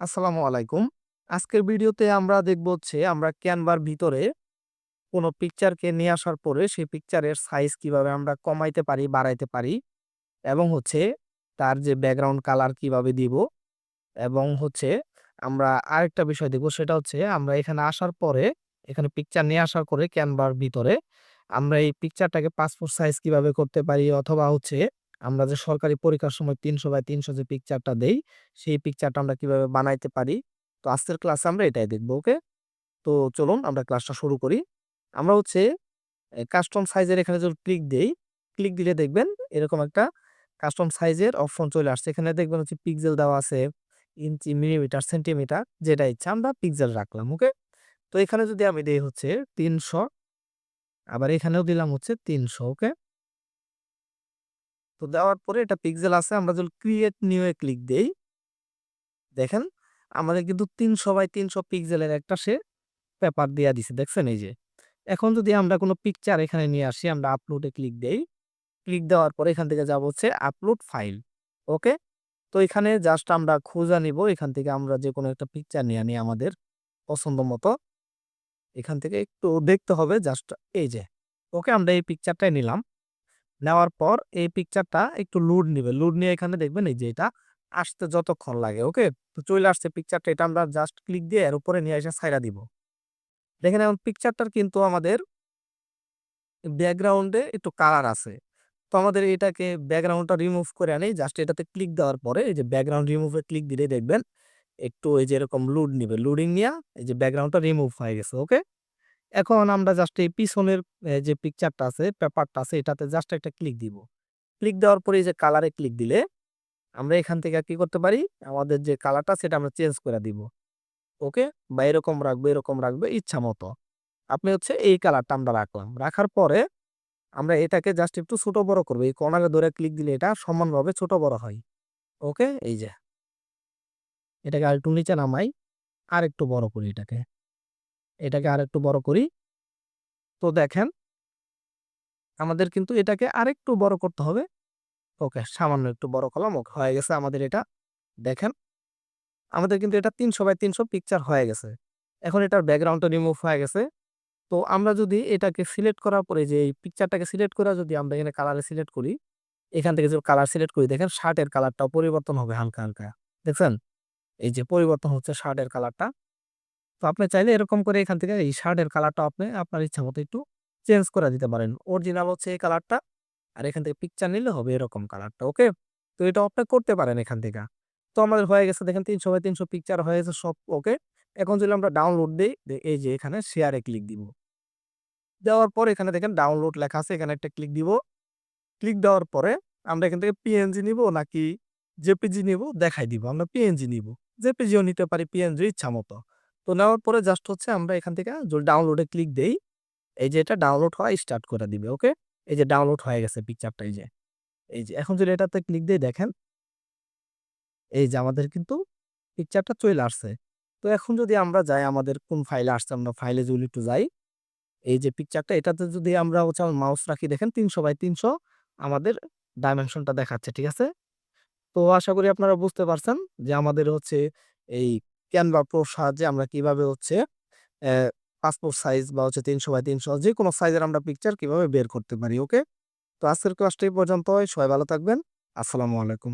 আসসালামু আলাইকুম। আজকের ভিডিওতে আমরা দেখব আমরা ক্যানভার ভিতরে কোনো পিকচারকে নিয়ে আসার পরে সেই পিকচারের সাইজ কিভাবে আমরা কমাইতে পারি, বাড়াইতে পারি এবং তার যে ব্যাকগ্রাউন্ড কালার কিভাবে দিব এবং আমরা আরেকটা বিষয় দেখব সেটা আমরা এখানে আসার পরে এখানে পিকচার নিয়ে আসার পরে ক্যানভার ভিতরে আমরা এই পিকচারটাকে পাসপোর্ট সাইজ কিভাবে করতে পারি অথবা আমরা যে সরকারি পরীক্ষার সময় ৩০০/৩০০ যে পিকচারটা দেই, সেই পিকচারটা আমরা কিভাবে বানাইতে পারি। তো আজকের ক্লাসে আমরা এটাই দেখব, ওকে? তো চলুন আমরা ক্লাসটা শুরু করি। আমরা কাস্টম সাইজের এখানে যদি ক্লিক দেই, ক্লিক দিলে দেখবেন এরকম একটা কাস্টম সাইজের অপশন চলে আসছে। এখানে দেখবেন পিক্সেল দেওয়া আছে, ইঞ্চি, মিলিমিটার, সেন্টিমিটার যেটা ইচ্ছা আমরা পিক্সেল রাখলাম, ওকে? তো এখানে যদি আমি দেই ৩০০, আবার এখানেও দিলাম ৩০০, ওকে? তো দেওয়ার পরে এটা পিক্সেল আছে। আমরা যদি ক্রিয়েট নিউ এ ক্লিক দেই, দেখেন আমাদের কিন্তু ৩০০/৩০০ পিক্সেলের একটা সে পেপার দিয়া দিছে। দেখছেন এই যে। এখন যদি আমরা কোনো পিকচার এখানে নিয়ে আসি, আমরা আপলোডে ক্লিক দেই। ক্লিক দেওয়ার পরে এখান থেকে যাব আপলোড ফাইল। ওকে? তো এখানে জাস্ট আমরা খুঁজা নিব। এখান থেকে আমরা যেকোনো একটা পিকচার নিয়ে আনি আমাদের পছন্দ মতো। এখান থেকে একটু দেখতে হবে জাস্ট এই যে। ওকে, আমরা এই পিকচারটাই নিলাম। নেওয়ার পর এই পিকচারটা একটু লোড নিবে। লোড নিয়ে এখানে দেখবেন এই যে এটা আসতে যতক্ষণ লাগে, ওকে? তো চলে আসছে পিকচারটা। এটা আমরা জাস্ট ক্লিক দিয়ে এর উপরে নিয়ে এসে ছাইড়া দিব। দেখেন এখন পিকচারটার কিন্তু আমাদের ব্যাকগ্রাউন্ডে একটু কালার আছে। তো আমাদের এটাকে ব্যাকগ্রাউন্ডটা রিমুভ করে আনি। জাস্ট এটাতে ক্লিক দেওয়ার পরে এই যে ব্যাকগ্রাউন্ড রিমুভ এ ক্লিক দিলেই দেখবেন একটু এই যে এরকম লোড নিবে। লোডিং নিয়া এই যে ব্যাকগ্রাউন্ডটা রিমুভ হয়ে গেছে, ওকে? এখন আমরা জাস্ট এই পিছনের যে পিকচারটা আছে, পেপারটা আছে এটাতে জাস্ট একটা ক্লিক দিব। ক্লিক দেওয়ার পরে এই যে কালারে ক্লিক দিলে আমরা এখান থেকে কি করতে পারি? আমাদের যে কালারটা সেটা আমরা চেঞ্জ করে দিব। ওকে? বা এরকম রাখবো ইচ্ছামত। আপনি এই কালারটা আমরা রাখলাম। রাখার পরে আমরা এটাকে জাস্ট একটু ছোট বড় করব। এই কর্নারে ধরে ক্লিক দিলে এটা সমানভাবে ছোট বড় হয়। ওকে? এই যে। এটাকে আরেকটু নিচে নামাই। আরেকটু বড় করি এটাকে। এটাকে আরেকটু বড় করি। তো দেখেন আমাদের কিন্তু এটাকে আরেকটু বড় করতে হবে। ওকে, সামান্য একটু বড় করলাম। ওকে, হয়ে গেছে আমাদের এটা। দেখেন আমাদের কিন্তু এটা ৩০০/৩০০ পিকচার হয়ে গেছে। এখন এটার ব্যাকগ্রাউন্ডটা রিমুভ হয়ে গেছে। তো আমরা যদি এটাকে সিলেক্ট করার পরে যে এই পিকচারটাকে সিলেক্ট করে যদি আমরা এখানে কালারে সিলেক্ট করি, এখান থেকে যদি কালার সিলেক্ট করি দেখেন শার্টের কালারটাও পরিবর্তন হবে হালকা, হালকা। দেখছেন? এই যে পরিবর্তন হচ্ছে শার্টের কালারটা। তো আপনি চাইলে এরকম করে এখান থেকে এই শার্টের কালারটা আপনি আপনার ইচ্ছামত একটু চেঞ্জ করে দিতে পারেন। অরিজিনাল এই কালারটা। আর এখান থেকে পিকচার নিলে হবে এরকম কালারটা। ওকে? তো এটা আপনি করতে পারেন এখান থেকে। তো আমাদের হয়ে গেছে দেখেন ৩০০/৩০০ পিকচার হয়ে গেছে সব, ওকে? এখন যদি আমরা ডাউনলোড দেই, এই যে এখানে শেয়ারে ক্লিক দিব। দেওয়ার পর এখানে দেখেন ডাউনলোড লেখা আছে। এখানে একটা ক্লিক দিব। ক্লিক দেওয়ার পরে আমরা এখান থেকে পিএনজি নিবো নাকি জেপিজি নিবো দেখাই দিব। আমরা পিএনজি নিবো। জেপিজিও নিতে পারি, পিএনজি ইচ্ছামত। তো নেওয়ার পরে জাস্ট আমরা এখান থেকে যদি ডাউনলোডে ক্লিক দেই, এই যে এটা ডাউনলোড হওয়া স্টার্ট করে দিবে। ওকে? এই যে ডাউনলোড হয়ে গেছে পিকচারটা এই যে। এই যে এখন যদি এটাতে ক্লিক দেই দেখেন, এই যে আমাদের কিন্তু পিকচারটা চইলে আসছে। তো এখন যদি আমরা যাই আমাদের কোন ফাইলে আসছে, আমরা ফাইলে যদি একটু যাই, এই যে পিকচারটা এটাতে যদি আমরা মাউস রাখি দেখেন ৩০০/৩০০ আমাদের ডাইমেনশনটা দেখাচ্ছে। ঠিক আছে? তো আশা করি আপনারা বুঝতে পারছেন যে আমাদের এই ক্যানভা প্রোর সাহায্যে আমরা কিভাবে অ্যা পাসপোর্ট সাইজ বা ৩০০/৩০০ যেকোনো সাইজের আমরা পিকচার কিভাবে বের করতে পারি। ওকে? তো আজকের ক্লাসটা এই পর্যন্তই। সবাই ভালো থাকবেন। আসসালামু আলাইকুম।